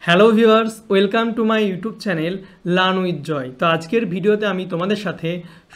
Hello viewers, welcome to my YouTube channel learn with Joy. তো আজকের ভিডিওতে আমি তোমাদের সাথে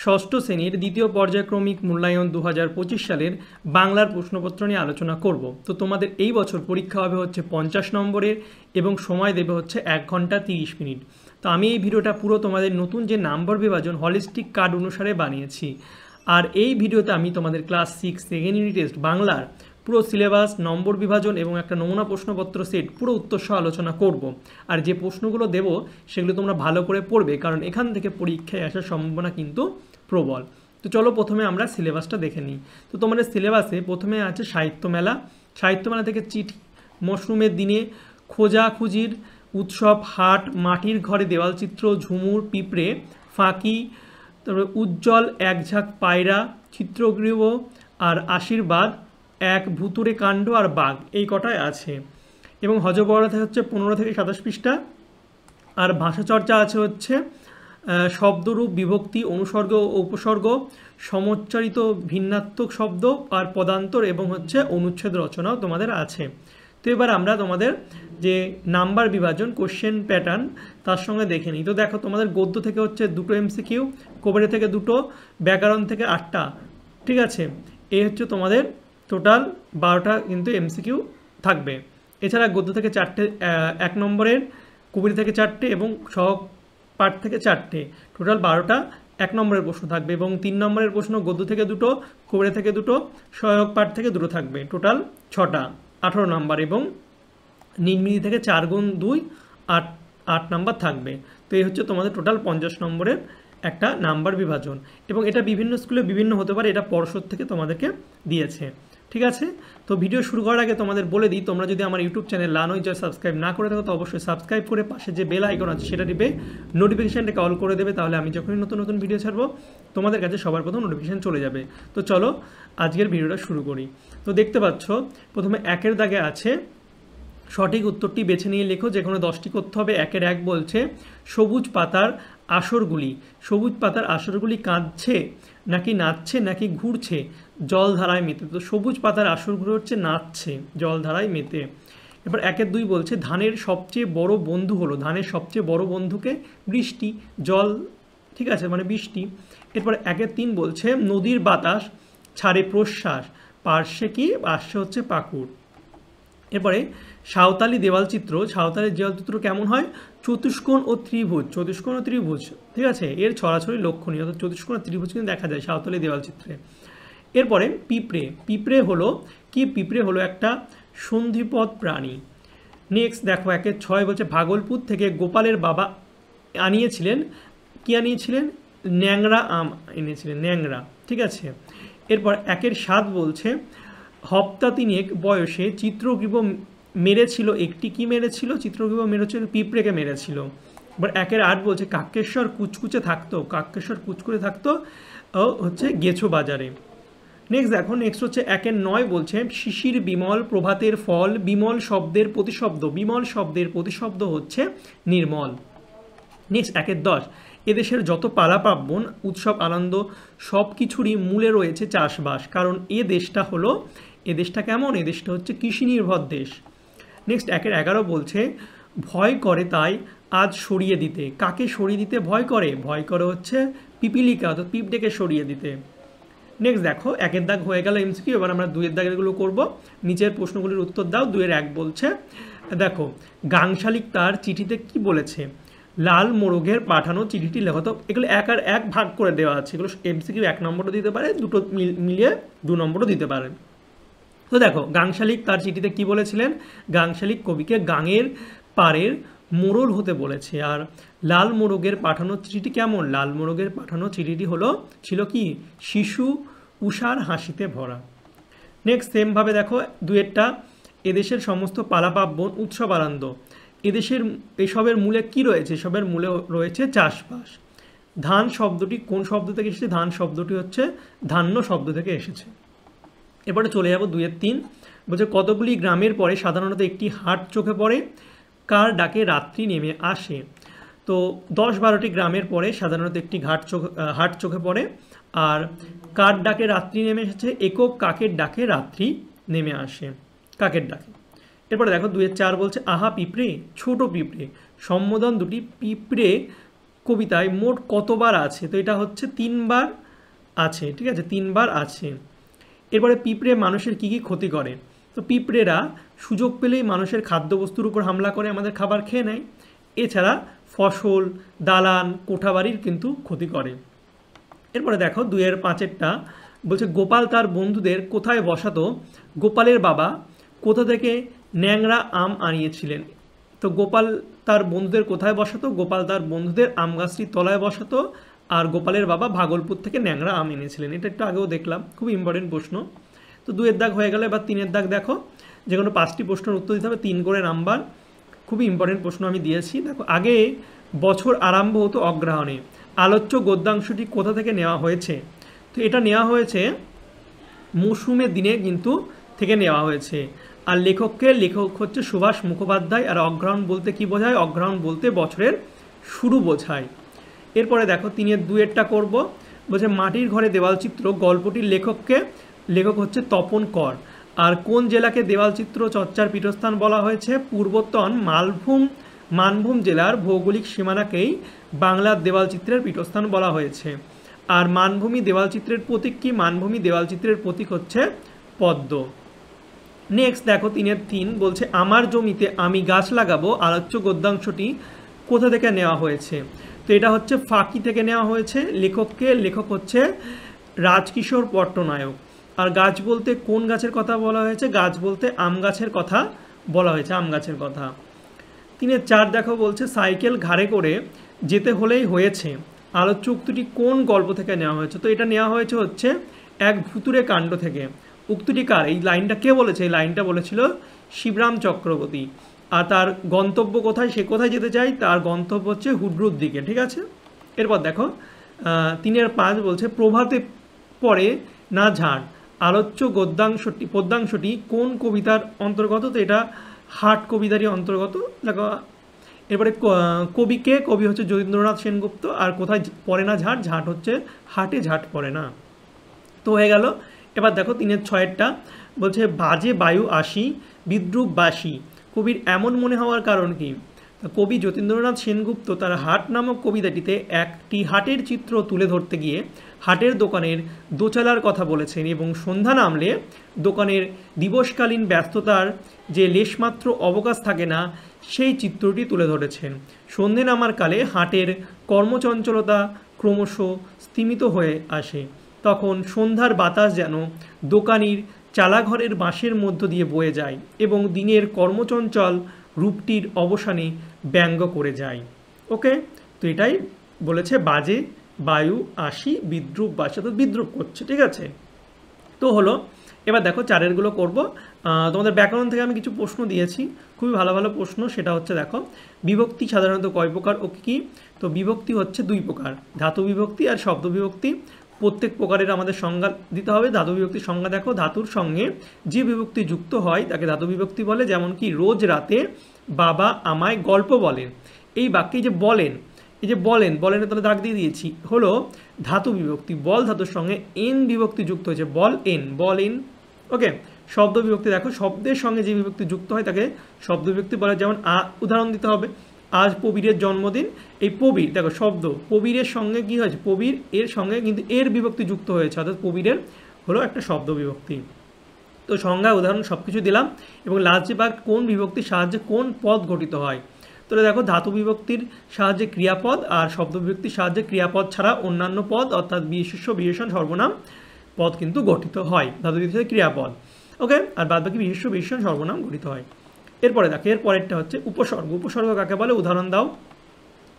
ষষ্ঠ শ্রেণীর দ্বিতীয় পর্যায়ক্রমিক মূল্যায়ন 2025 সালের বাংলার প্রশ্নপত্র নিয়ে আলোচনা করব। তো তোমাদের এই বছর পরীক্ষা হবে হচ্ছে 50 নম্বরের এবং সময় দেবে হচ্ছে 1 ঘন্টা 30 মিনিট। তো আমি এই ভিডিওটা পুরো তোমাদের নতুন যে নাম্বার বিভাজন হলিস্টিক কার্ড অনুসারে বানিয়েছি। আর এই ভিডিওতে আমি তোমাদের ক্লাস 6 সেকেন্ড ইউনিট টেস্ট বাংলার পুরো সিলেবাস, নম্বর বিভাজন এবং একটা নমুনা প্রশ্নপত্র সেট পুরো উত্তর সহ আলোচনা করব। আর যে প্রশ্নগুলো দেব সেগুলো তোমরা ভালো করে পড়বে, কারণ এখান থেকে পরীক্ষায় আসার সম্ভাবনা কিন্তু প্রবল। তো চলো প্রথমে আমরা সিলেবাসটা দেখে নিই। তো তোমাদের সিলেবাসে প্রথমে আছে সাহিত্যমেলা। সাহিত্যমেলা থেকে চিঠি, মশরুমের দিনে, খোঁজাখুঁজির উৎসব, হাট, মাটির ঘরে দেওয়ালচিত্র, ঝুমুর, পিঁপড়ে, ফাঁকি, তারপরে উজ্জ্বল, একঝাঁক পায়রা, চিত্রগৃহ আর আশীর্বাদ, এক ভুতুরে কাণ্ড আর বাঘ, এই কটায় আছে। এবং হজবরতে হচ্ছে 15 থেকে 27 পৃষ্ঠা। আর ভাষাচর্চা আছে হচ্ছে শব্দরূপ, বিভক্তি, অনুসর্গ ও উপসর্গ, সমোচ্চারিত ভিন্নাত্মক শব্দ আর পদান্তর এবং হচ্ছে অনুচ্ছেদ রচনাও তোমাদের আছে। তো এবার আমরা তোমাদের যে নাম্বার বিভাজন কোশ্চেন প্যাটার্ন তার সঙ্গে দেখে নিই। তো দেখো, তোমাদের গদ্য থেকে হচ্ছে 2টো এমসিকিউ, কবিতা থেকে 2টো, ব্যাকরণ থেকে 8টা, ঠিক আছে। এই হচ্ছে তোমাদের টোটাল 12টা কিন্তু এমসিকিউ থাকবে। এছাড়া গদ্য থেকে 4টে 1 নম্বরের, কবিতা থেকে 4টে এবং সহগ পাঠ থেকে 4টে, টোটাল 12টা 1 নম্বরের প্রশ্ন থাকবে। এবং 3 নম্বরের প্রশ্ন গদ্য থেকে 2টো, কবিতা থেকে 2টো, সহায়ক পাঠ থেকে 2টো থাকবে, টোটাল 6টা 18 নম্বর। এবং নির্মিতি থেকে 4 গুণ 2 8 নাম্বার থাকবে। তো এই হচ্ছে তোমাদের টোটাল 50 নম্বরের একটা নাম্বার বিভাজন। এবং এটা বিভিন্ন স্কুলে বিভিন্ন হতে পারে, এটা পর্ষদ থেকে তোমাদেরকে দিয়েছে, ঠিক আছে। তো ভিডিও শুরু করার আগে তোমাদের বলে দিই, তোমরা যদি আমার YouTube channel learn with Joy subscribe না করে থাকো তো অবশ্যই সাবস্ক্রাইব করে পাশে যে বেল আইকন আছে সেটা টিপে নোটিফিকেশানটাকে অল করে দেবে, তাহলে আমি যখনই নতুন নতুন ভিডিও ছাড়বো তোমাদের কাছে সবার প্রথম নোটিফিকেশান চলে যাবে। তো চলো আজকের ভিডিওটা শুরু করি। তো দেখতে পাচ্ছ প্রথমে 1-এর দাগে আছে সঠিক উত্তরটি বেছে নিয়ে লেখো, যে কোনো 10টি করতে হবে। 1-এর 1 বলছে সবুজ পাতার আসরগুলি, সবুজ পাতার আসরগুলি কাঁদছে নাকি নাচছে নাকি ঘুরছে জলধারায় মেতে। তো সবুজ পাতার আসরগুলো হচ্ছে নাচছে, জলধারায় মেতে। এবার 1-এর 2 বলছে ধানের সবচেয়ে বড় বন্ধু হলো, ধানের সবচেয়ে বড় বন্ধুকে বৃষ্টি, জল, ঠিক আছে, মানে বৃষ্টি। এরপর 1-এর 3 বলছে নদীর বাতাস ছাড়ে প্রশ্বাস, পার্শ্বে কি, পার্শ্বে হচ্ছে পাকুড়। এরপরে সাঁওতালি দেওয়ালচিত্র, সাঁওতালি দেওয়ালচিত্র কেমন হয়, চতুষ্কোণ ও ত্রিভুজ, চতুষ্কোণ ও ত্রিভুজ, ঠিক আছে, এর ছড়াছড়ি লক্ষণীয়, অর্থাৎ চতুষ্কোণ ও ত্রিভুজ কিন্তু দেখা যায় সাঁওতালি দেওয়ালচিত্রে। এরপরে পিঁপড়ে, পিঁপড়ে হলো কি, পিঁপড়ে হলো একটা সন্ধিপদ প্রাণী। নেক্সট দেখো 1-এর 6 বলছে ভাগলপুর থেকে গোপালের বাবা আনিয়েছিলেন, কি আনিয়েছিলেন, ন্যাংরা আম এনেছিলেন, ন্যাংরা, ঠিক আছে। এরপর 1-এর 7 বলছে হপ্তা 3 বয়সে চিত্রগ্রীব মেরেছিল একটি, কি মেরেছিল, চিত্রগ্রীব মেরেছিল পিঁপড়েকে মেরেছিল। এবার 1-এর 8 বলছে কাকেশ্বর কুচকুচে থাকতো, কাকেশ্বর কুচকুচে থাকতো হচ্ছে গেছো বাজারে। নেক্সট দেখো, নেক্সট হচ্ছে 1-এর 9 বলছে শিশির বিমল প্রভাতের ফল, বিমল শব্দের প্রতিশব্দ, বিমল শব্দের প্রতিশব্দ হচ্ছে নির্মল। নেক্সট 1-এর 10 এদেশের যত পালা পার্বণ উৎসব আনন্দ সব কিছুরই মূলে রয়েছে চাষবাস, কারণ এ দেশটা হলো, এ দেশটা কেমন, এ দেশটা হচ্ছে কৃষি নির্ভর দেশ। নেক্সট 1-এর 11 বলছে ভয় করে তাই আজ সরিয়ে দিতে, কাকে সরিয়ে দিতে ভয় করে, ভয় করে হচ্ছে পিপিলিকা, অর্থাৎ পিঁপড়েকে সরিয়ে দিতে। নেক্সট দেখো 1-এর দাগ হয়ে গেল এমসিকিউ। এবার আমরা 2-এর দাগেরগুলো করব, নিচের প্রশ্নগুলির উত্তর দাও। 2-এর 1 বলছে দেখো গাংশালিক তার চিঠিতে কি বলেছে, লাল মোরগের পাঠানো চিঠিটি লেখো। তো এগুলো 1 আর 1 ভাগ করে দেওয়া আছে, এগুলো এমসিকিউ 1 নম্বরও দিতে পারে, দুটো মিলিয়ে 2 নম্বরও দিতে পারে। তো দেখো গাংশালিক তার চিঠিতে কি বলেছিলেন, গাংশালিক কবিকে গাঙের পাড়ের মোড়ল হতে বলেছে। আর লাল মোরগের পাঠানো চিঠিটি কেমন, লাল মোরগের পাঠানো চিঠিটি হলো ছিল কি, শিশু উষার হাসিতে ভরা। নেক্সট সেমভাবে দেখো 2-এরটা এদেশের সমস্ত পালা পার্বণ উৎসব আনন্দ, এদেশের এসবের মূলে কি রয়েছে, এসবের মূলে রয়েছে চাষবাস। ধান শব্দটি কোন শব্দ থেকে এসেছে, ধান শব্দটি হচ্ছে ধান্য শব্দ থেকে এসেছে। এবারে চলে যাব 2-এর 3 বলছে কতগুলি গ্রামের পরে সাধারণত একটি হাট চোখে পড়ে, কার ডাকে রাত্রি নেমে আসে। তো 10-12টি গ্রামের পরে সাধারণত একটি হাট চোখে পড়ে, আর কার ডাকে রাত্রি নেমে এসেছে, একক কাকের ডাকে রাত্রি নেমে আসে, কাকের ডাকে। এরপরে দেখো 2-4 বলছে আহা পিঁপড়ে ছোট পিঁপড়ে, সম্বোধন দুটি পিঁপড়ে কবিতায় মোট কতবার আছে? তো এটা হচ্ছে 3 বার আছে, ঠিক আছে, 3 বার আছে। এরপরে পিঁপড়ে মানুষের কি কি ক্ষতি করে? তো পিঁপড়েরা সুযোগ পেলেই মানুষের খাদ্যবস্তুর উপর হামলা করে আমাদের খাবার খেয়ে নেয়। এছাড়া ফসল, দালান, কোঠাবাড়ির কিন্তু ক্ষতি করে। এরপরে দেখো 2-5 বলছে গোপাল তার বন্ধুদের কোথায় বসাতো? গোপালের বাবা কোথা থেকে ন্যাংরা আম আনিয়েছিলেন? তো গোপাল তার বন্ধুদের কোথায় বসাতো? গোপাল তার বন্ধুদের আম গাছটির তলায় বসাতো, আর গোপালের বাবা ভাগলপুর থেকে ন্যাংরা আম এনেছিলেন। এটা একটু আগেও দেখলাম, খুব ইম্পর্টেন্ট প্রশ্ন। তো 2-এর দাগ হয়ে গেল, এবার 3-এর দাগ দেখো, যে কোনো 5টি প্রশ্নের উত্তর দিতে হবে, 3 করে নাম্বার। খুবই ইম্পর্টেন্ট প্রশ্ন আমি দিয়েছি। দেখো, আগে বছর আরম্ভ হতো অগ্রহায়ণে, আলোচ্য গদ্যাংশটি কোথা থেকে নেওয়া হয়েছে? তো এটা নেওয়া হয়েছে মৌসুমের দিনে কিন্তু থেকে নেওয়া হয়েছে। আর লেখক হচ্ছে সুভাষ মুখোপাধ্যায়। আর অগ্রহায়ণ বলতে কি বোঝায়? অগ্রহায়ণ বলতে বছরের শুরু বোঝায়। এরপরে দেখো 3-2 করব, বলছে মাটির ঘরে দেওয়ালচিত্র গল্পটির লেখক হচ্ছে তপন কর। আর কোন জেলাকে দেওয়ালচিত্র চর্চার পীঠস্থান বলা হয়েছে? পূর্বতন মানভূম জেলার ভৌগোলিক সীমানাকেই বাংলার দেওয়ালচিত্রের পীঠস্থান বলা হয়েছে। আর মানভূমি দেওয়ালচিত্রের প্রতীক কি? মানভূমি দেওয়ালচিত্রের প্রতীক হচ্ছে পদ্ম। নেক্সট দেখো 3-3 বলছে আমার জমিতে আমি গাছ লাগাবো, আলোচ্য গদ্যাংশটি কোথা থেকে নেওয়া হয়েছে? তো এটা হচ্ছে ফাঁকি থেকে নেওয়া হয়েছে। লেখক হচ্ছে রাজকিশোর পট্টনায়ক। আর গাছ বলতে কোন গাছের কথা বলা হয়েছে? গাছ বলতে আম গাছের কথা বলা হয়েছে, আম গাছের কথা। 3-4 দেখো, বলছে সাইকেল ঘাড়ে করে যেতে হলেই হয়েছে, আলোচ্য উক্তিটি কোন গল্প থেকে নেওয়া হয়েছে? তো এটা নেওয়া হয়েছে হচ্ছে এক ভুতুড়ে কাণ্ড থেকে। উক্তিটি কার? এই লাইনটা কে বলেছে? এই লাইনটা বলেছিল শিবরাম চক্রবর্তী। আর তার গন্তব্য কোথায়? সে কোথায় যেতে চায়? তার গন্তব্য হচ্ছে হুড্রুর দিকে, ঠিক আছে। এরপর দেখো 3-5 বলছে প্রভাতে পড়ে না ঝাড়, আলোচ্য পদ্যাংশটি কোন কবিতার অন্তর্গত? তো এটা হাট কবিতারই অন্তর্গত। দেখো এরপরে কবি হচ্ছে যতীন্দ্রনাথ সেনগুপ্ত। আর কোথায় পড়ে না ঝাড়? ঝাড় হচ্ছে হাটে, ঝাট পড়ে না। তো হয়ে গেল। এবার দেখো 3-6 বলছে বাজে বায়ু আসি বিদ্রুপ বাসি, কবির এমন মনে হওয়ার কারণ কি? কবি যতীন্দ্রনাথ সেনগুপ্ত তার হাট নামক কবিতাটিতে একটি হাটের চিত্র তুলে ধরতে গিয়ে হাটের দোকানের দোচালার কথা বলেছেন এবং সন্ধ্যা নামলে দোকানের দিবসকালীন ব্যস্ততার যে লেশমাত্র অবকাশ থাকে না সেই চিত্রটি তুলে ধরেছেন। সন্ধে নামার কালে হাটের কর্মচঞ্চলতা ক্রমশ স্তিমিত হয়ে আসে, তখন সন্ধ্যার বাতাস যেন দোকানির চালাঘরের বাঁশের মধ্য দিয়ে বয়ে যায় এবং দিনের কর্মচঞ্চল রূপটির অবসানে ব্যঙ্গ করে যায়। ওকে, তো এটাই বলেছে বাজে বায়ু আসি বিদ্রুপ বাসে, তো বিদ্রুপ করছে, ঠিক আছে। তো হলো, এবার দেখো 4-এরগুলো করবো। তোমাদের ব্যাকরণ থেকে আমি কিছু প্রশ্ন দিয়েছি, খুবই ভালো ভালো প্রশ্ন। সেটা হচ্ছে দেখো বিভক্তি সাধারণত কয় প্রকার ও কী? তো বিভক্তি হচ্ছে 2 প্রকার, ধাতু বিভক্তি আর শব্দ বিভক্তি। প্রত্যেক প্রকারের আমাদের সংজ্ঞা দিতে হবে। ধাতু বিভক্তির সংজ্ঞা দেখো, ধাতুর সঙ্গে যে বিভক্তি যুক্ত হয় তাকে ধাতু বিভক্তি বলে। যেমন কি রোজ রাতে বাবা আমায় গল্প বলেন, এই বাক্যে যে বলেন, এই যে বলেনের তাহলে দাগ দিয়ে দিয়েছি, হলো ধাতু বিভক্তি। বল ধাতুর সঙ্গে এন বিভক্তি যুক্ত হয়েছে, বল এন। ওকে, শব্দ বিভক্তি দেখো শব্দের সঙ্গে যে বিভক্তি যুক্ত হয় তাকে শব্দ বিভক্তি বলে। যেমন উদাহরণ দিতে হবে, আজ প্রবীরের জন্মদিন। এই প্রবীর দেখো শব্দ, প্রবীরের সঙ্গে কি হয়েছে? প্রবীর এর সঙ্গে কিন্তু এর বিভক্তি যুক্ত হয়েছে, অর্থাৎ প্রবীরের হলো একটা শব্দ বিভক্তি। তো সংজ্ঞা উদাহরণ সব কিছু দিলাম। এবং লাস্ট যে ভাগ কোন বিভক্তির সাহায্যে কোন পদ গঠিত হয়? তাহলে দেখো ধাতু বিভক্তির সাহায্যে ক্রিয়াপদ, আর শব্দ বিভক্তির সাহায্যে ক্রিয়াপদ ছাড়া অন্যান্য পদ অর্থাৎ বিশেষ্য বিশেষণ সর্বনাম পদ কিন্তু গঠিত হয়। ধাতু বিভক্তির ক্রিয়াপদ, ওকে, আর বাদ বাকি বিশেষ্য বিশেষণ সর্বনাম গঠিত হয়। এরপরে দেখো এর পরেরটা হচ্ছে উপসর্গ। উপসর্গ কাকে বলে? উদাহরণ দাও।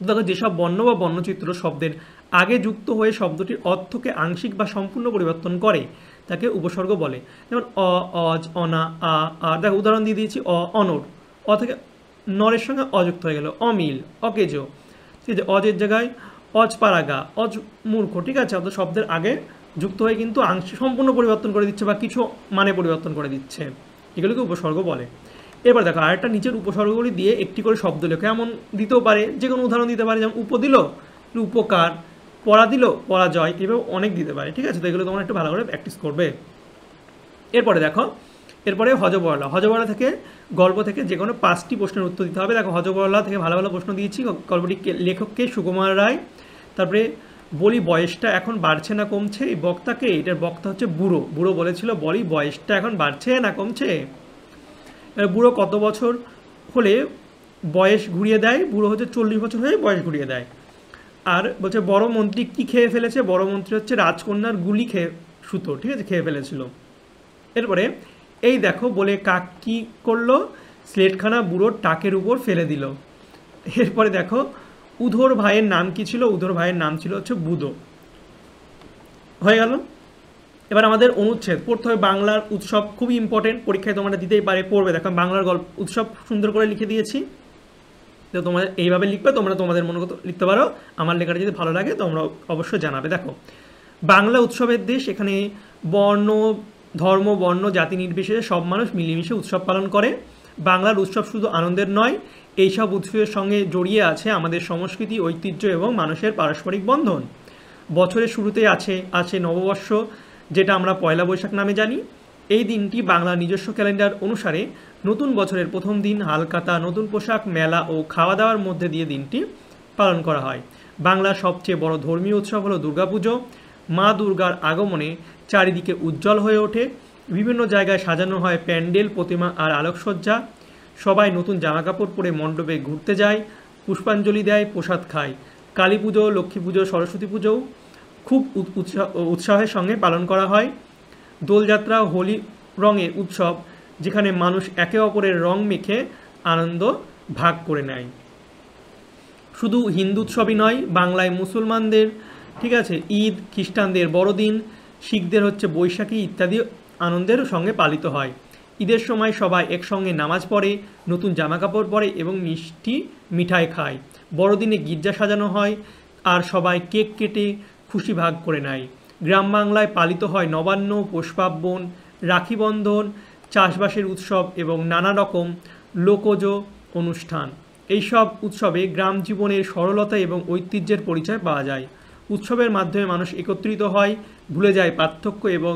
দেখো যেসব বর্ণ বা বর্ণচিত্র শব্দের আগে যুক্ত হয়ে শব্দটির অর্থকে আংশিক বা সম্পূর্ণ পরিবর্তন করে তাকে উপসর্গ বলে। যেমন অজ, অনা, আর দেখো উদাহরণ দিয়ে দিয়েছি অনর, থেকে নরের সঙ্গে অযুক্ত হয়ে গেল, অমিল, অকেজ, ঠিক আছে, অজের জায়গায় অজপারাগা, অজ মূর্খ, ঠিক আছে, অর্থাৎ শব্দের আগে যুক্ত হয়ে কিন্তু আংশিক সম্পূর্ণ পরিবর্তন করে দিচ্ছে বা কিছু মানে পরিবর্তন করে দিচ্ছে, এগুলোকে উপসর্গ বলে। এবার দেখো আরেকটা নিচের উপসর্গগুলি দিয়ে একটি করে শব্দ লেখো, এমন দিতেও পারে, যে কোনো উদাহরণ দিতে পারে, যেমন উপদিল, উপকার, পড়া দিল, পরাজয়, এভাবে অনেক দিতে পারে, ঠিক আছে। তো এগুলো তোমরা একটু ভালো করে প্র্যাকটিস করবে। এরপরে দেখো এরপরে হজবরলা। হজবরলা থেকে গল্প থেকে যে কোনো 5টি প্রশ্নের উত্তর দিতে হবে। দেখো হজবরলা থেকে ভালো ভালো প্রশ্ন দিয়েছি। গল্পটি লেখককে সুকুমার রায়। তারপরে বলি বয়সটা এখন বাড়ছে না কমছে, এই বক্তাকে, এটার বক্তা হচ্ছে বুড়ো। বুড়ো বলেছিল বলি বয়সটা এখন বাড়ছে না কমছে। বুড়ো কত বছর হলে বয়স ঘুরিয়ে দেয়? বুড়ো হচ্ছে 40 বছর হয়ে বয়স ঘুরিয়ে দেয়। আর বলছে বড় মন্ত্রী কি খেয়ে ফেলেছে? বড় মন্ত্রী হচ্ছে রাজকন্যার গুলি খেয়ে সুতো, ঠিক আছে, খেয়ে ফেলেছিল। এরপরে এই দেখো বলে কাক কি করলো? স্লেটখানা বুড়োর টাকের উপর ফেলে দিল। এরপরে দেখো উধোর ভাইয়ের নাম কি ছিল? উধোর ভাইয়ের নাম ছিল হচ্ছে বুধো। হয়ে গেল। এবার আমাদের অনুচ্ছেদ পড়তে হবে। বাংলার উৎসব খুবই ইম্পর্টেন্ট, পরীক্ষায় তোমরা দিতেই পারে, পড়বে। দেখো বাংলার গল্প উৎসব সুন্দর করে লিখে দিয়েছি। তো তোমরা এইভাবে লিখবে, তোমরা তোমাদের মনে মতো লিখতে পারো। আমার লেখাটা যদি ভালো লাগে তোমরা অবশ্যই জানাবে। দেখো বাংলা উৎসবের দেশ, এখানে বর্ণ ধর্ম বর্ণ জাতি নির্বিশেষে সব মানুষ মিলেমিশে উৎসব পালন করে। বাংলার উৎসব শুধু আনন্দের নয়, এইসব উৎসবের সঙ্গে জড়িয়ে আছে আমাদের সংস্কৃতি, ঐতিহ্য এবং মানুষের পারস্পরিক বন্ধন। বছরের শুরুতেই আছে নববর্ষ, যেটা আমরা পয়লা বৈশাখ নামে জানি। এই দিনটি বাংলার নিজস্ব ক্যালেন্ডার অনুসারে নতুন বছরের প্রথম দিন। হালখাতা, নতুন পোশাক, মেলা ও খাওয়া দাওয়ার মধ্যে দিয়ে দিনটি পালন করা হয়। বাংলার সবচেয়ে বড় ধর্মীয় উৎসব হলো দুর্গাপুজো। মা দুর্গার আগমনে চারিদিকে উজ্জ্বল হয়ে ওঠে। বিভিন্ন জায়গায় সাজানো হয় প্যান্ডেল, প্রতিমা আর আলোকসজ্জা। সবাই নতুন জামাকাপড় পরে মণ্ডপে ঘুরতে যায়, পুষ্পাঞ্জলি দেয়, প্রসাদ খায়। কালী পুজো, লক্ষ্মী পুজো, সরস্বতী পুজোও খুব উৎসাহের সঙ্গে পালন করা হয়। দোলযাত্রা হোলি রঙের উৎসব, যেখানে মানুষ একে অপরের রং মেখে আনন্দ ভাগ করে নেয়। শুধু হিন্দু উৎসবই নয়, বাংলায় মুসলমানদের, ঠিক আছে, ঈদ, খ্রিস্টানদের বড়দিন, শিখদের হচ্ছে বৈশাখী ইত্যাদি আনন্দের সঙ্গে পালিত হয়। ঈদের সময় সবাই একসঙ্গে নামাজ পড়ে, নতুন জামাকাপড় পরে এবং মিষ্টি মিঠাই খায়। বড়দিনে গির্জা সাজানো হয় আর সবাই কেক কেটে খুশি ভাগ করে নেয়। গ্রাম বাংলায় পালিত হয় নবান্ন, পৌষ পার্বণ, রাখি বন্ধন, চাষবাসের উৎসব এবং নানা রকম লোকজ অনুষ্ঠান। এইসব উৎসবে গ্রাম জীবনের সরলতা এবং ঐতিহ্যের পরিচয় পাওয়া যায়। উৎসবের মাধ্যমে মানুষ একত্রিত হয়, ভুলে যায় পার্থক্য এবং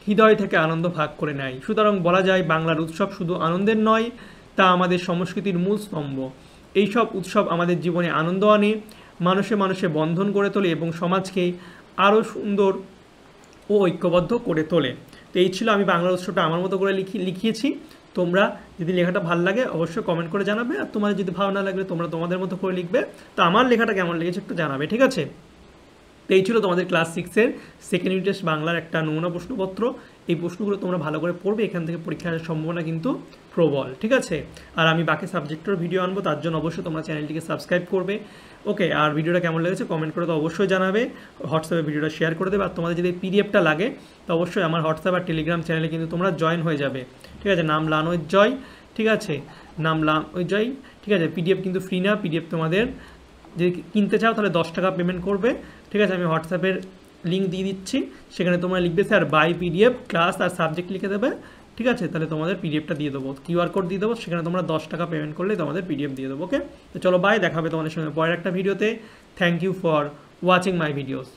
হৃদয় থেকে আনন্দ ভাগ করে নেয়। সুতরাং বলা যায় বাংলার উৎসব শুধু আনন্দের নয়, তা আমাদের সংস্কৃতির মূল স্তম্ভ। এইসব উৎসব আমাদের জীবনে আনন্দ আনে, মানুষে মানুষে বন্ধন গড়ে তোলে এবং সমাজকে আরও সুন্দর ও ঐক্যবদ্ধ করে তোলে। তো এই ছিল আমি বাংলা উৎসবটা আমার মতো করে লিখিয়েছি। তোমরা যদি লেখাটা ভালো লাগে অবশ্যই কমেন্ট করে জানাবে, আর তোমাদের যদি ভালো না লাগলে তোমরা তোমাদের মতো করে লিখবে। তো আমার লেখাটা কেমন লেগেছে একটু জানাবে, ঠিক আছে? তো এই ছিল তোমাদের ক্লাস 6-এর সেকেন্ড ইউনিট টেস্ট বাংলার একটা নমুনা প্রশ্নপত্র। এই প্রশ্নগুলো তোমরা ভালো করে পড়বে, এখান থেকে পরীক্ষা আসার সম্ভাবনা কিন্তু প্রবল, ঠিক আছে? আর আমি বাকি সাবজেক্টের ভিডিও আনবো, তার জন্য অবশ্যই তোমরা চ্যানেলটিকে সাবস্ক্রাইব করবে। ওকে, আর ভিডিওটা কেমন লেগেছে কমেন্ট করে তো অবশ্যই জানাবে, হোয়াটসঅ্যাপে ভিডিওটা শেয়ার করে দেবে। আর তোমাদের যদি পিডিএফটা লাগে তো অবশ্যই আমার হোয়াটসঅ্যাপ আর টেলিগ্রাম চ্যানেলে কিন্তু তোমরা জয়েন হয়ে যাবে, ঠিক আছে? নাম লানোয় জয়, ঠিক আছে, নাম লানোয় জয়, ঠিক আছে? পিডিএফ কিন্তু ফ্রি না, পিডিএফ তোমাদের যদি কিনতে চাও তাহলে 10 টাকা পেমেন্ট করবে, ঠিক আছে? আমি হোয়াটসঅ্যাপের লিঙ্ক দিয়ে দিচ্ছি, সেখানে তোমরা লিখবে স্যার বাই পিডিএফ ক্লাস আর সাবজেক্ট লিখে দেবে, ঠিক আছে? তাহলে তোমাদের পিডিএফটা দিয়ে দেবো, কিউআর কোড দিয়ে দেবো, সেখানে তোমরা 10 টাকা পেমেন্ট করলে তোমাদের পিডিএফ দিয়ে দেবো। ওকে, তো চলো বাই, দেখা হবে তোমাদের সঙ্গে পরের একটা ভিডিওতে। Thank you for watching my videos.